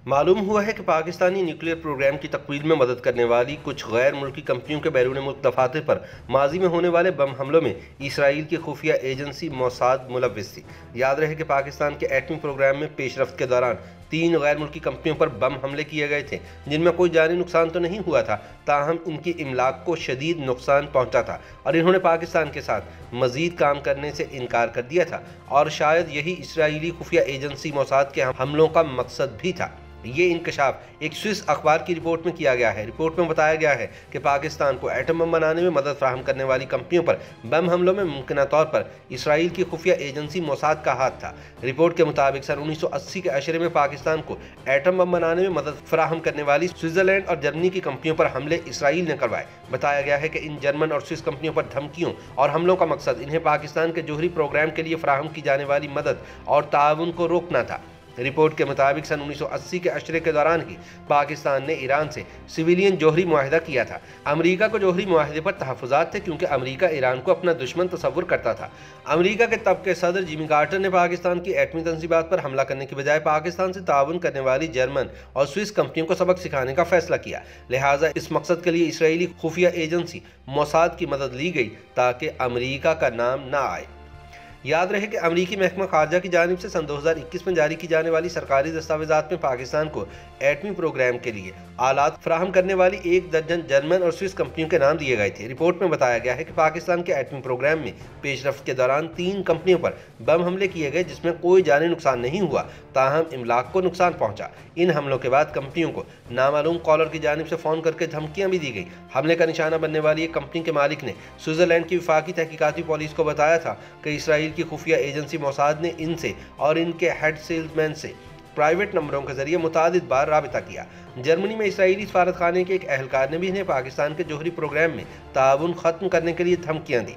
मालूम हुआ है कि पाकिस्तानी न्यूक्लियर प्रोग्राम की तकमील में मदद करने वाली कुछ गैर मुल्की कंपनियों के बैरून मुल्क दफातर पर माजी में होने वाले बम हमलों में इसराइल की खुफिया एजेंसी मोसाद मुलव्विस थी। याद रहे कि पाकिस्तान के एटमी प्रोग्राम में पेशरफ्त के दौरान 3 गैर मुल्की कंपनियों पर बम हमले किए गए थे, जिनमें कोई जानी नुकसान तो नहीं हुआ था, ताहम इनकी इमलाक को शदीद नुकसान पहुंचा था और इन्होंने पाकिस्तान के साथ मजीद काम करने से इनकार कर दिया था। और शायद यही इसराइली खुफिया एजेंसी मोसाद के हमलों का मकसद भी था। ये इंकशाफ एक स्विस अखबार की रिपोर्ट में किया गया है। रिपोर्ट में बताया गया है कि पाकिस्तान को एटम बम बनाने में मदद फराहम करने वाली कंपनियों पर बम हमलों में मुमकिन तौर पर इसराइल की खुफिया एजेंसी मोसाद का हाथ था। रिपोर्ट के मुताबिक सन 1980 के अशरे में पाकिस्तान को एटम बम बनाने में मदद फराहम करने वाली स्विट्जरलैंड और जर्मनी की कंपनियों पर हमले इसराइल ने करवाए। बताया गया है कि इन जर्मन और स्विस कंपनियों पर धमकियों और हमलों का मकसद इन्हें पाकिस्तान के जोहरी प्रोग्राम के लिए फराहम की जाने वाली मदद और ताउन को रोकना था। रिपोर्ट के मुताबिक सन 1980 के अशरे के दौरान ही पाकिस्तान ने ईरान से सिविलियन जोहरी मुआहिदा किया था। अमेरिका को जोहरी मुआहिदे पर तहफ़्फ़ुज़ात थे क्योंकि अमेरिका ईरान को अपना दुश्मन तस्वुर करता था। अमेरिका के तब के सदर जिमी कार्टर ने पाकिस्तान की एटमी तंजीबात पर हमला करने की बजाय पाकिस्तान से ताउन करने वाली जर्मन और स्विस कंपनियों को सबक सिखाने का फैसला किया। लिहाजा इस मकसद के लिए इसराइली खुफिया एजेंसी मोसाद की मदद ली गई ताकि अमेरिका का नाम ना आए। याद रहे कि अमरीकी महकमा खारजा की जानिब से सन 2021 में जारी की जाने वाली सरकारी दस्तावेजात में पाकिस्तान को एटमी प्रोग्राम के लिए आलात फराहम करने वाली 1 दर्जन जर्मन और स्विस कंपनियों के नाम दिए गए थे। रिपोर्ट में बताया गया है कि पाकिस्तान के एटमी प्रोग्राम में पेशरफ्त के दौरान 3 कंपनियों पर बम हमले किए गए, जिसमें कोई जानी नुकसान नहीं हुआ, ताहम इमलाक को नुकसान पहुंचा। इन हमलों के बाद कंपनियों को नामालूम कॉलर की जानिब से फ़ोन करके धमकियाँ भी दी गई। हमले का निशाना बनने वाली एक कंपनी के मालिक ने स्विट्ज़रलैंड की वफाकी तहकीकाती पुलिस को बताया था कि इसराइल की खुफिया एजेंसी मोसाद ने इनसे और इनके हेड सेल्समैन से प्राइवेट नंबरों के जरिए मुतादिद बार राबिता किया। जर्मनी में इसराइली सफारत खाने के एक एहलकार ने भी इन्हें पाकिस्तान के जोहरी प्रोग्राम में ताउन ख़त्म करने के लिए धमकियाँ दी।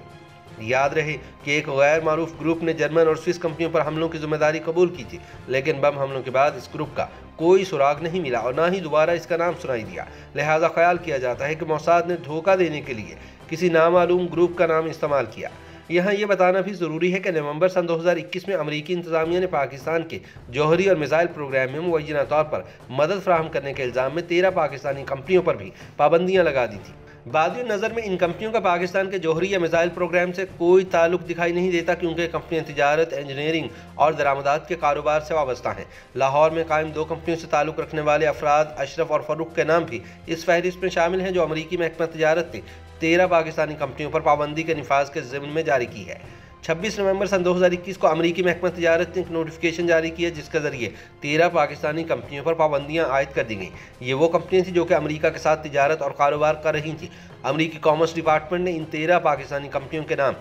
याद रहे कि एक गैर मारूफ ग्रुप ने जर्मन और स्विस कंपनियों पर हमलों की जिम्मेदारी कबूल की थी, लेकिन बम हमलों के बाद इस ग्रुप का कोई सुराग नहीं मिला और ना ही दोबारा इसका नाम सुनाई दिया। लिहाजा ख्याल किया जाता है कि मोसाद ने धोखा देने के लिए किसी नामालूम ग्रुप का नाम इस्तेमाल किया। यहाँ ये बताना भी ज़रूरी है कि नवंबर सन 2021 में अमरीकी इंतज़ामिया ने पाकिस्तान के जौहरी और मिसाइल प्रोग्राम में मुअय्यना तौर पर मदद फराहम करने के इल्ज़ाम में 13 पाकिस्तानी कंपनियों पर भी पाबंदियाँ लगा दी थी। बादी नज़र में इन कंपनियों का पाकिस्तान के जौहरी या मिसाइल प्रोग्राम से कोई ताल्लुक दिखाई नहीं देता, क्योंकि कंपनियां तिजारत, इंजीनियरिंग और दरामदात के कारोबार से वाबस्ता हैं। लाहौर में कायम 2 कंपनियों से ताल्लुक़ रखने वाले अफराद अशरफ और फ़रूक के नाम भी इस फहरिस्त में शामिल हैं, जो अमरीकी महकमा तिजारत ने 13 पाकिस्तानी कंपनियों पर पाबंदी के निफाज के ज़िम्न में जारी की है। 26 नवंबर सन 2021 को अमरीकी महकमा तिजारत ने एक नोटिफिकेशन जारी किया, जिसके जरिए 13 पाकिस्तानी कंपनियों पर पाबंदियां आयद कर दी गईं। ये वो कंपनियां थी जो कि अमरीका के साथ तिजारत और कारोबार कर रही थी। अमरीकी कॉमर्स डिपार्टमेंट ने इन 13 पाकिस्तानी कंपनियों के नाम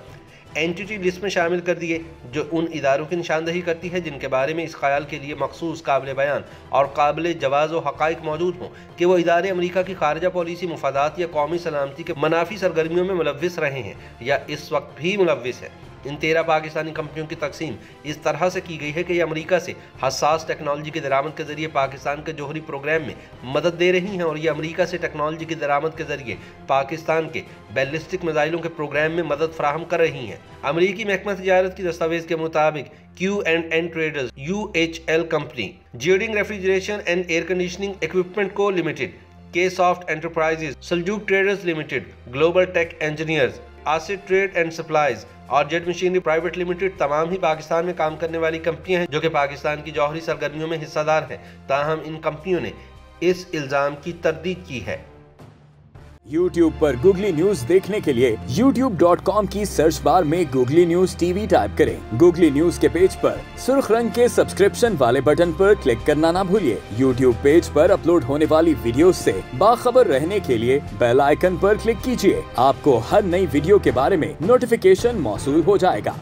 एंटिटी लिस्ट में शामिल कर दिए, जो उन इदारों की निशानदही करती है जिनके बारे में इस ख्याल के लिए मखसूस काबिल बयान और काबिल जवाज़ व हक़ाइक़ मौजूद हों कि वो इदारे अमरीका की खारजा पॉलिसी, मुफादात या कौमी सलामती के मनाफी सरगर्मियों में मुलव्विस रहे हैं या इस वक्त भी मुलव्विस हैं। इन 13 पाकिस्तानी कंपनियों की तकसीम इस तरह से की गई है कि ये अमेरिका से हसास टेक्नोलॉजी की दरामद के जरिए पाकिस्तान के जोहरी प्रोग्राम में मदद दे रही हैं और ये अमेरिका से टेक्नोलॉजी की दरामद के जरिए पाकिस्तान के बैलिस्टिक मिसाइलों के प्रोग्राम में मदद फराहम कर रही हैं। अमेरिकी महकमा तिजारत की दस्तावेज के मुताबिक Q&N ट्रेडर्स UHL कंपनी, जीडिंग refrigeration and air conditioning equipment co limited, K soft enterprises, Saljuk traders limited, global tech engineers, आसिड ट्रेड एंड सप्लाईज और जेट मशीनरी प्राइवेट लिमिटेड तमाम ही पाकिस्तान में काम करने वाली कंपनियां हैं जो कि पाकिस्तान की जौहरी सरगर्मियों में हिस्सेदार हैं। ताहम इन कंपनियों ने इस इल्ज़ाम की तरदीद की है। YouTube पर गूगली न्यूज देखने के लिए youtube.com की सर्च बार में गूगली न्यूज TV टाइप करें। गूगली न्यूज के पेज पर सुर्ख रंग के सब्सक्रिप्शन वाले बटन पर क्लिक करना ना भूलिए। YouTube पेज पर अपलोड होने वाली वीडियोस से बाखबर रहने के लिए बेल आइकन पर क्लिक कीजिए। आपको हर नई वीडियो के बारे में नोटिफिकेशन मौसूल हो जाएगा।